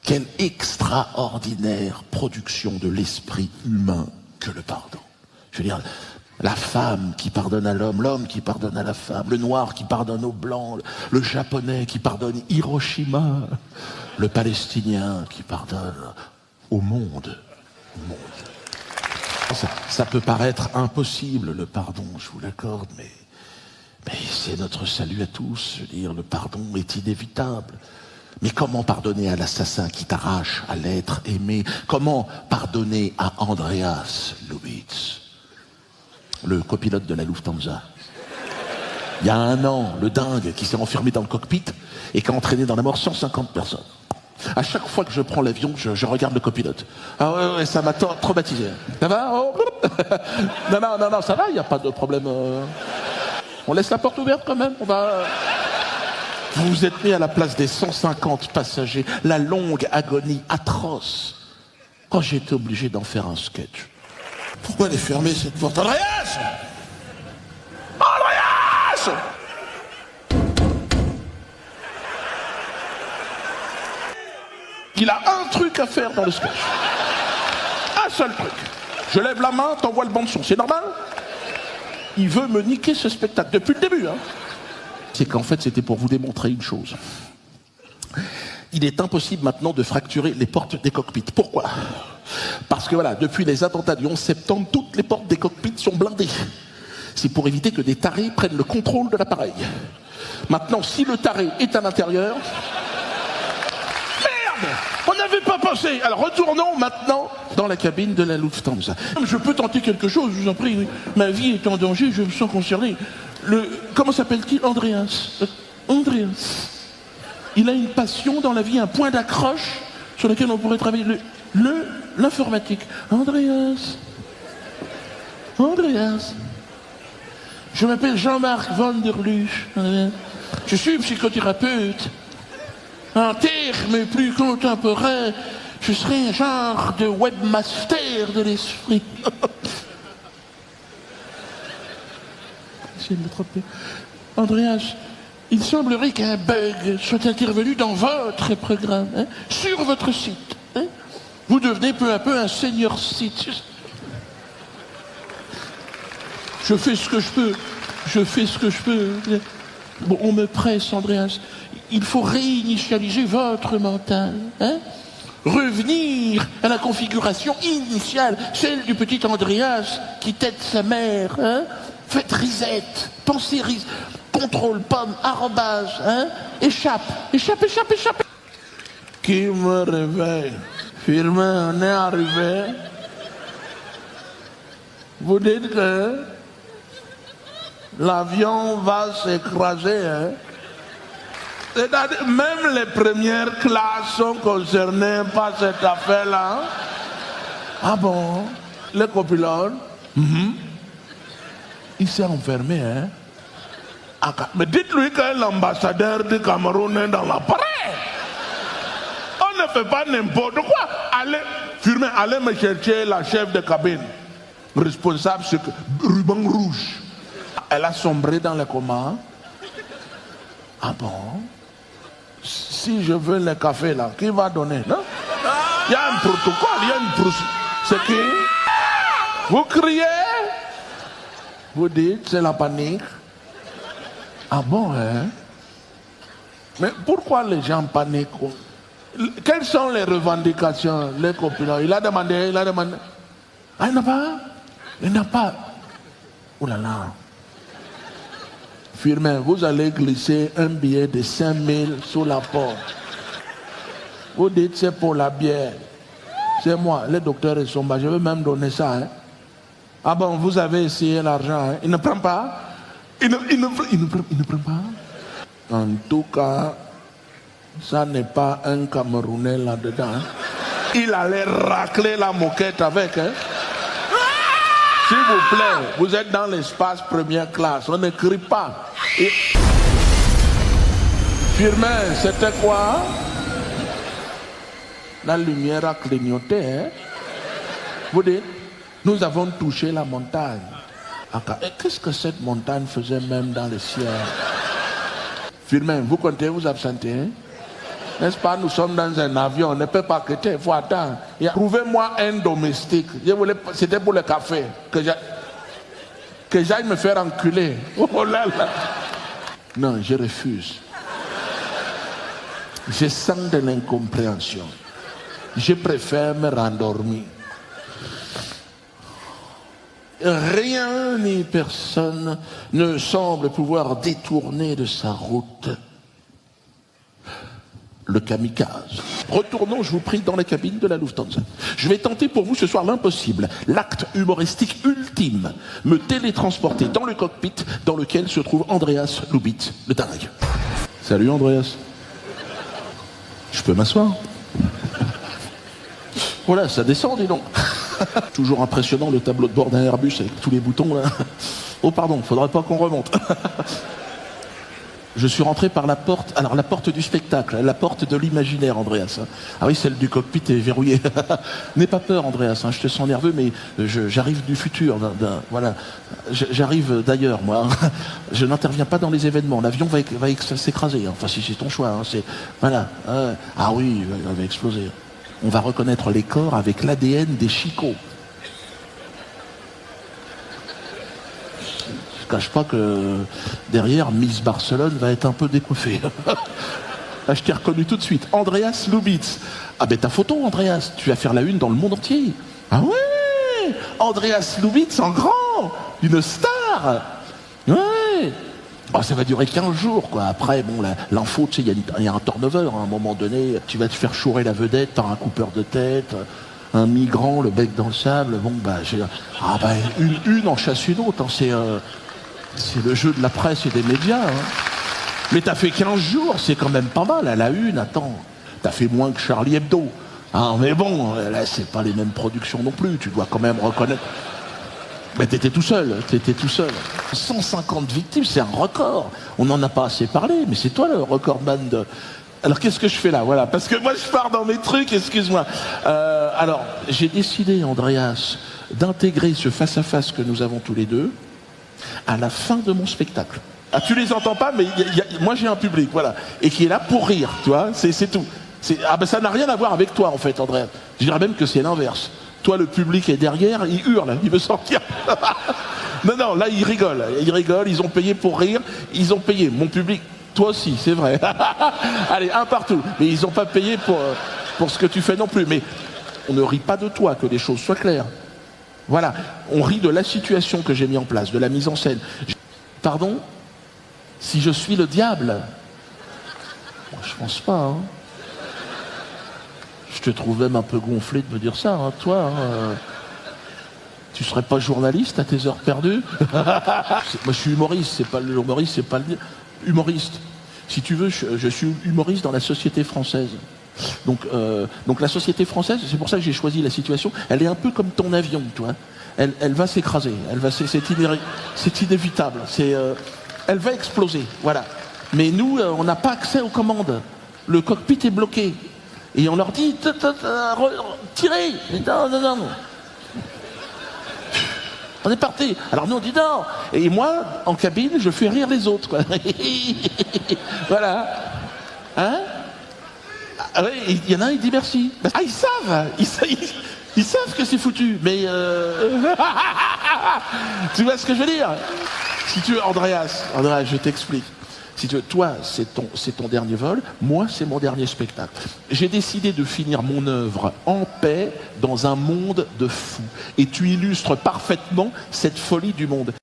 Quelle extraordinaire production de l'esprit humain que le pardon. Je veux dire, la femme qui pardonne à l'homme, l'homme qui pardonne à la femme, le noir qui pardonne au blanc, le japonais qui pardonne Hiroshima, le palestinien qui pardonne au monde. Au monde. Ça peut paraître impossible, le pardon, je vous l'accorde, mais c'est notre salut à tous. Je veux dire, le pardon est inévitable. Mais comment pardonner à l'assassin qui t'arrache à l'être aimé? Comment pardonner à Andreas Lubitz, le copilote de la Lufthansa? Il y a 1 an, le dingue qui s'est enfermé dans le cockpit et qui a entraîné dans la mort 150 personnes. À chaque fois que je prends l'avion, je regarde le copilote. Ah ouais, ça m'a traumatisé. Ça va? Oh. Non, ça va, il n'y a pas de problème. On laisse la porte ouverte quand même, on va... Vous vous êtes mis à la place des 150 passagers, la longue agonie atroce. Quand j'ai été obligé d'en faire un sketch. Pourquoi elle est fermée cette porte? Andreas! Andreas! Il a un truc à faire dans le sketch. Un seul truc. Je lève la main, t'envoies le banc de son. C'est normal? Il veut me niquer ce spectacle depuis le début, hein. C'est qu'en fait, c'était pour vous démontrer une chose. Il est impossible maintenant de fracturer les portes des cockpits. Pourquoi? Parce que voilà, depuis les attentats du 11 septembre, toutes les portes des cockpits sont blindées. C'est pour éviter que des tarés prennent le contrôle de l'appareil. Maintenant, si le taré est à l'intérieur... Merde! On n'avait pas pensé. Alors retournons maintenant dans la cabine de la Lufthansa. Je peux tenter quelque chose, je vous en prie. Oui. Ma vie est en danger, je me sens concerné. Comment s'appelle-t-il? Andreas. Andreas. Il a une passion dans la vie, un point d'accroche sur lequel on pourrait travailler. L'informatique. Andreas. Andreas. Je m'appelle Jean-Marc Van der Luch. Je suis psychothérapeute. En termes plus contemporains, je serais un genre de webmaster de l'esprit. J'essaie de me tromper. Andreas, il semblerait qu'un bug soit intervenu dans votre programme, hein, sur votre site. Hein. Vous devenez peu à peu un senior site. Je fais ce que je peux. Je fais ce que je peux. Bon, on me presse, Andreas. Il faut réinitialiser votre mental. Hein. Revenir à la configuration initiale, celle du petit Andreas qui tête sa mère. Hein. Faites reset, pensez reset, contrôle, pomme, arrobase, hein. Échappe. Qui me réveille? Firmin, on est arrivé. Vous dites que l'avion va s'écraser, hein? C'est-à-dire, même les premières classes sont concernées par cette affaire-là. Ah bon? Les copilotes? Il s'est enfermé, hein? Mais dites-lui que l'ambassadeur du Cameroun est dans l'appareil. On ne fait pas n'importe quoi. Allez me chercher la chef de cabine. Responsable, c'est que ruban rouge. Elle a sombré dans le coma. Ah bon? Si je veux le café là, qui va donner? Non? Il y a un protocole, il y a une procédure. C'est qui? Vous criez? Vous dites, c'est la panique. Ah bon, hein? Mais pourquoi les gens paniquent? Quelles sont les revendications, les copines? Il a demandé. Ah, il n'a pas. Oh là là. Firmin, vous allez glisser un billet de 5 000 sous la porte. Vous dites, c'est pour la bière. C'est moi, les docteurs sont bas. Je vais même donner ça, hein? Ah bon, vous avez essayé l'argent, hein? Il ne prend pas? Il ne prend pas? En tout cas, ça n'est pas un Camerounais là-dedans. Hein? Il allait racler la moquette avec, hein? S'il vous plaît, vous êtes dans l'espace première classe, on ne crie pas. Et... Firmin, c'était quoi? La lumière a clignoté, hein? Vous dites, nous avons touché la montagne. Et qu'est-ce que cette montagne faisait même dans le ciel? Firmin, vous comptez vous absenter? Hein? N'est-ce pas, nous sommes dans un avion, on ne peut pas quitter, il faut attendre. Trouvez-moi un domestique. C'était pour le café. Que j'aille me faire enculer. Oh là là. Non, je refuse. Je sens de l'incompréhension. Je préfère me rendormir. Rien ni personne ne semble pouvoir détourner de sa route le kamikaze. Retournons, je vous prie, dans la cabine de la Lufthansa. Je vais tenter pour vous ce soir l'impossible, l'acte humoristique ultime, me télétransporter dans le cockpit dans lequel se trouve Andreas Lubitz, le dingue. Salut Andreas. Je peux m'asseoir? Voilà, ça descend, dis donc. Toujours impressionnant le tableau de bord d'un Airbus avec tous les boutons là. Oh pardon, faudrait pas qu'on remonte. Je suis rentré par la porte, alors la porte du spectacle, la porte de l'imaginaire, Andreas. Ah oui, celle du cockpit est verrouillée. N'aie pas peur, Andreas, je te sens nerveux, mais j'arrive du futur, voilà. J'arrive d'ailleurs, moi. Je n'interviens pas dans les événements. L'avion va s'écraser, enfin si c'est ton choix. Voilà. Ah oui, il va exploser. On va reconnaître les corps avec l'ADN des chicots. Je ne cache pas que derrière, Miss Barcelone va être un peu décoiffée. Là, je t'ai reconnu tout de suite. Andreas Lubitz. Ah ben ta photo, Andreas, tu vas faire la une dans le monde entier. Ah ouais, Andreas Lubitz en grand, une star. Ouais. Oh, ça va durer 15 jours, quoi. Après, bon, l'info, tu sais, il y a un turnover, hein. À un moment donné, tu vas te faire chourer la vedette par un coupeur de tête, un migrant, le bec dans le sable. Bon, une en chasse une autre, hein. C'est le jeu de la presse et des médias, hein. Mais t'as fait 15 jours, c'est quand même pas mal, à la une, attends. T'as fait moins que Charlie Hebdo. Hein, mais bon, là, c'est pas les mêmes productions non plus, tu dois quand même reconnaître. Mais t'étais tout seul. 150 victimes, c'est un record. On n'en a pas assez parlé, mais c'est toi le recordman de... Alors qu'est-ce que je fais là? Voilà, parce que moi je pars dans mes trucs, excuse-moi. Alors, j'ai décidé, Andreas, d'intégrer ce face-à-face que nous avons tous les deux à la fin de mon spectacle. Ah, tu les entends pas, mais moi j'ai un public, voilà, et qui est là pour rire, tu vois, c'est tout. Ça n'a rien à voir avec toi en fait, Andreas. Je dirais même que c'est l'inverse. Toi, le public est derrière, il hurle, il veut sortir. Non, là, ils rigolent, ils ont payé pour rire, ils ont payé. Mon public, toi aussi, c'est vrai. Allez, un partout. Mais ils n'ont pas payé pour ce que tu fais non plus. Mais on ne rit pas de toi, que les choses soient claires. Voilà, on rit de la situation que j'ai mis en place, de la mise en scène. Pardon? Si je suis le diable? Je pense pas, hein. Je te trouve même un peu gonflé de me dire ça, hein, toi. Hein. Tu serais pas journaliste à tes heures perdues? Moi, je suis humoriste, c'est pas le humoriste. Si tu veux, je suis humoriste dans la société française. Donc la société française, c'est pour ça que j'ai choisi la situation. Elle est un peu comme ton avion, tu vois. Elle va s'écraser. C'est inévitable. Elle va exploser. Voilà. Mais nous, on n'a pas accès aux commandes. Le cockpit est bloqué. Et on leur dit, tirez. Non. On est parti. Alors nous on dit non. Et moi, en cabine, je fais rire les autres, quoi. Voilà. Hein? Ah oui, il y en a un, il dit merci. Ah, ils savent que c'est foutu, mais tu vois ce que je veux dire? Si tu veux, Andreas, je t'explique. Si tu veux, toi, c'est ton dernier vol, moi, c'est mon dernier spectacle. J'ai décidé de finir mon œuvre en paix dans un monde de fous. Et tu illustres parfaitement cette folie du monde.